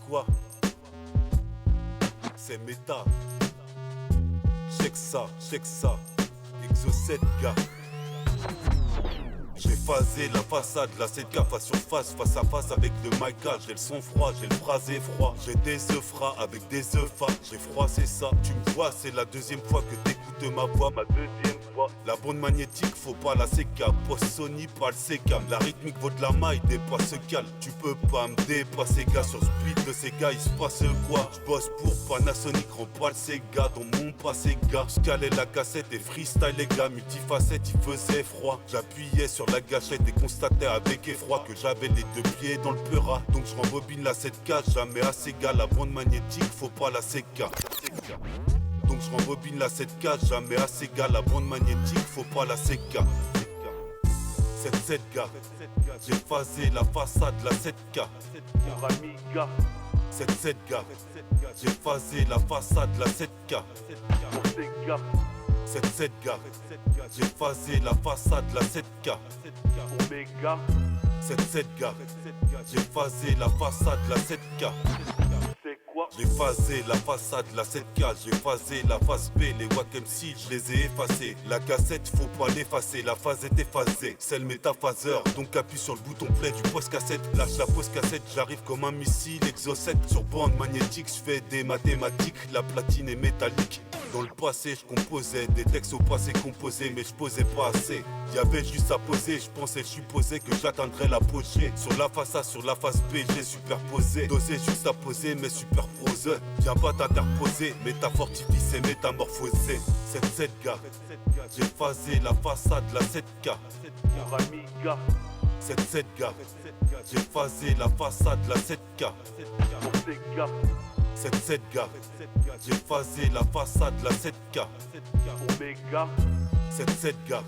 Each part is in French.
quoi? C'est méta. Check ça. Exo 7 gars. J'ai phasé la façade, la 7K face à face avec le Maïka. J'ai le son froid, j'ai le phrasé froid. J'ai des œufs fras avec des œufs fats. J'ai froid, c'est ça. Tu me vois, c'est la deuxième fois que t'écoutes ma voix. Ma deuxième voix. La bande magnétique, faut pas la CK. Post Sony, pas le CK. La rythmique vaut de la maille, dépasse cal. Tu peux pas me dépasser, gars. Sur ce beat de ces gars, il se passe quoi? Je bosse pour Panasonic, rends pas le Sega. Dans mon passé, gars. J'calais la cassette et freestyle, les gars. Multifacette, il faisait froid. J'appuyais sur la gâchette et constatais avec effroi que j'avais les deux pieds dans le peurat. Donc je rembobine la 7K, jamais assez gars. La bande magnétique, faut pas la CK. Donc je rembobine la 7K, jamais assez gars. La bande magnétique, faut pas la CK. 7 gars, j'ai phasé la façade, la 7K. Pour Amiga. 7 gars, j'ai phasé la façade, la 7K. Pour Sega. 7 gars, j'ai phasé la façade, la 7K. Pour Mega. 7 gars, j'ai phasé la façade, la 7K. C'est quoi? J'ai phasé la façade, la 7K. J'ai phasé la face B, les Wack MC, je les ai effacés. La cassette, faut pas l'effacer, la phase est effacée. C'est le métaphaseur, donc appuie sur le bouton play du post cassette. Lâche la pause cassette, j'arrive comme un missile Exo 7. Sur bande magnétique, je fais des mathématiques. La platine est métallique. Dans le passé, je composais des textes au passé composés, mais je posais pas assez. Y'avait juste à poser, je pensais, je supposais que j'atteindrais l'apogée. Sur la face A, sur la face B, j'ai superposé. Dosé juste à poser, mais superposé. Viens pas t'interposer, métafortifie, c'est métamorphosé. 7 gars, j'ai phasé la façade, la 7K. Pour Amiga. 7 gars, j'ai phasé la façade, la 7K. Pour Sega. 7 gars, j'ai phasé la façade, la 7K. Pour Mega. 7 gars,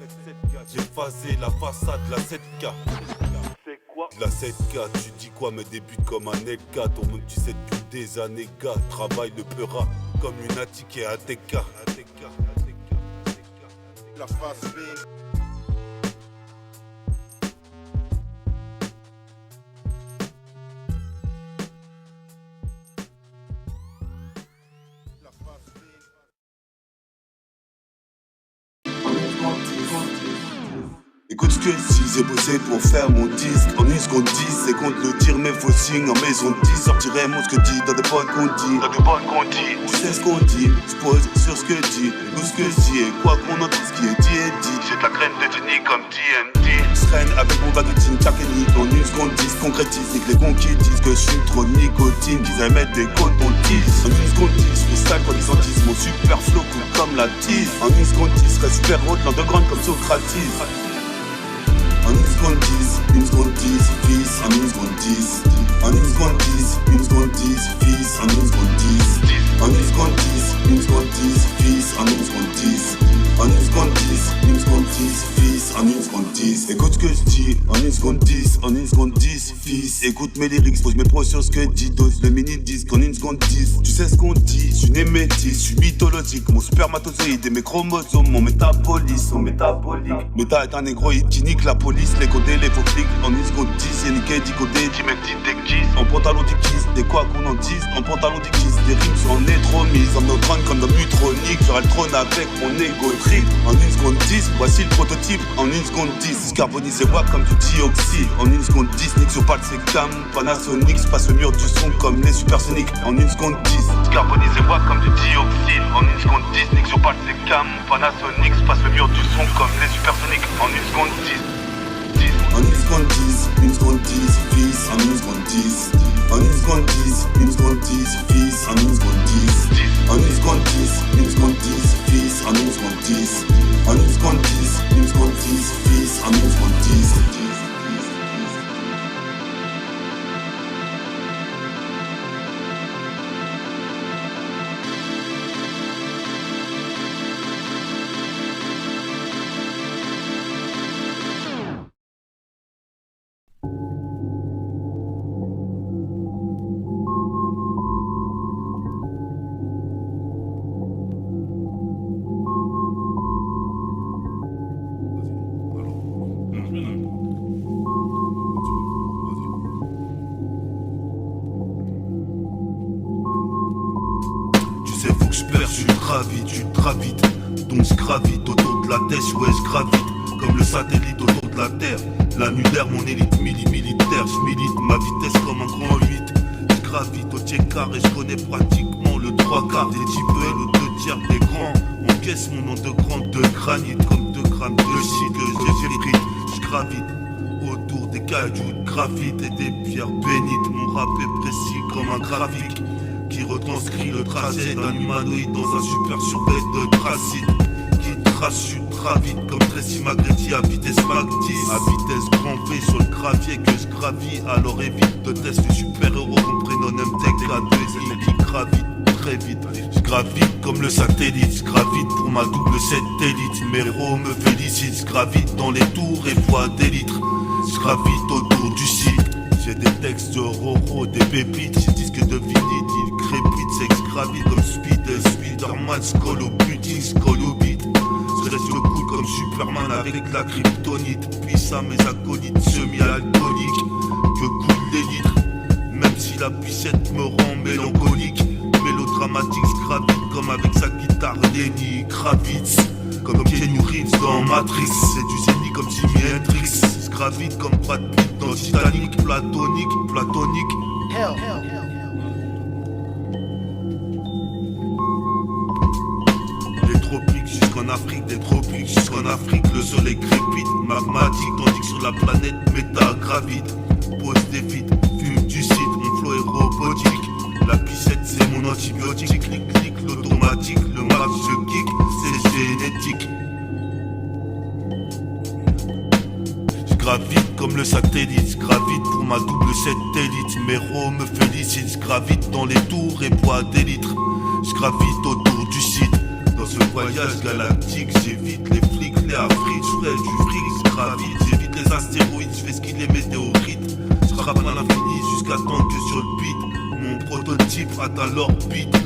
j'ai phasé la façade, la 7K. C'est quoi? La 7K, tu dis quoi? Me débute comme un LK. Ton monde tu sais depuis des années, gars. Travaille le peura comme une attique et ATK. La face B. Écoute ce que si j'ai bossé pour faire mon disque. En une seconde 10, c'est qu'on te le dire, mais faut signe en maison de 10. Sortirai mon ce que dit dans des bonnes condis. Tu sais ce qu'on dit, je pose sur ce que dit. Tout ce que je dis et quoi qu'on entende, ce qui est dit est dit. J'ai de la graine de Denis comme DMD. Je traîne avec mon baguettine Takeni. En une seconde 10, concrétise. Et que les cons qui disent que je suis trop nicotine, qu'ils aiment mettre des cotons-tises. En une seconde 10, freestyle quand ils en disent. Mon super flow coupe comme la tise. En une seconde 10, reste super haute, l'underground comme Socrates. En une seconde 10, fils, en une seconde 10. En une seconde 10, fils, en une seconde 10. En une seconde 10, fils, en une seconde 10. En une seconde 10, fils, en une seconde 10. Écoute ce que je dis, en une seconde 10, fils. Écoute mes lyrics, pose mes pros sur ce que dit, dose le mini-disque en une seconde 10. Tu sais ce qu'on dit, je suis né métis, je suis mythologique. Mon spermatozoïde et mes chromosomes, mon métabolisme, Méta est un négroïde qui nique la police, les codés, les faux flics. En une seconde 10, y'a niqué, dicodé, qui mec dit des kiss. En pantalon du kiss, des quoi qu'on en dise. En pantalon du kiss, des rimes sur en trop mises. En neutrone comme dans Mutronic, j'aurai le trône avec mon égo trip. En une seconde 10, voici le prototype. En une seconde 10, carbonisé wack comme du dioxyde. En une seconde 10, nique sur pâte, c'est cam. Panasonic, passe le mur du son comme les supersoniques. En une seconde 10, carbonisé wack comme du dioxyde. En une seconde 10, nique sur pâte, c'est cam. Panasonic, passe le mur du son comme les supersoniques. En une seconde 10. En une seconde 10, fils, en une seconde 10. En une seconde 10, fils, en une seconde 10. En une seconde 10, fils, en une seconde 10. En une seconde 10, fils, en une seconde 10. Donc j'perce ultra vite, donc j'gravite autour de la Terre, ouais j'gravite comme le satellite autour de la Terre. L'annulaire, mon élite militaire, j'milite ma vitesse comme un grand 8. J'gravite au tiers carré, j'connais pratiquement le 3/4 des types et le 2/3 des grands. Encaisse mon nom de grand de granit comme 2 grammes de shit que j'ai pris. J'gravite autour des cailloux de graphite et des pierres bénites. Mon rap est précis comme un graphique qui retranscrit le tracé d'un humanoïde dans un super survêt de tracite. Qui trace ultra vite comme Tracy McGrady à vitesse Mac 10. À vitesse grand V sur le gravier que je gravis. Alors évite de tester le super-héros qu'on prénomme MTK2I qui gravite très vite. Je gravite comme le satellite, je gravite pour ma double satellite. Mes héros me félicitent, je gravite dans les tours et bois des litres. Je gravite autour du site. J'ai des textes de Roro, des pépites. J'ai disque de vinyle, il crépite. C'est que je gravite comme Spider-Man, Skull au building, Skull au beat. Je reste cool comme Superman avec la kryptonite. Puis ça mes acolytes semi-alcooliques que coulent les litres. Même si la puissette me rend mélancolique. Mélodramatique, je gravite comme avec sa guitare Lenny Kravitz. Comme Keanu Reeves dans Matrix. C'est du génie comme Jimi Hendrix. Je gravite comme Brad Pitt dans Titanic. Platonique. Hell. Des tropiques jusqu'en Afrique, le soleil crépite, magmatique, tandis que sur la planète méta gravite. Pose des vides, fume du site, mon flow est robotique. La piscette c'est mon antibiotique, clic, l'automatique, le max je kick, c'est génétique. J'gravite comme le satellite, j'gravite pour ma double satellite. Mes héros me félicitent, j'gravite dans les tours et bois des litres. J'gravite autour du site. Dans ce voyage galactique, j'évite les flics, les afriques, j'fais du fric, j'gravite, j'évite les astéroïdes, j'fais ce qu'il est météorites. J'rappe à l'infini jusqu'à temps que sur le beat, mon prototype atteint l'orbite.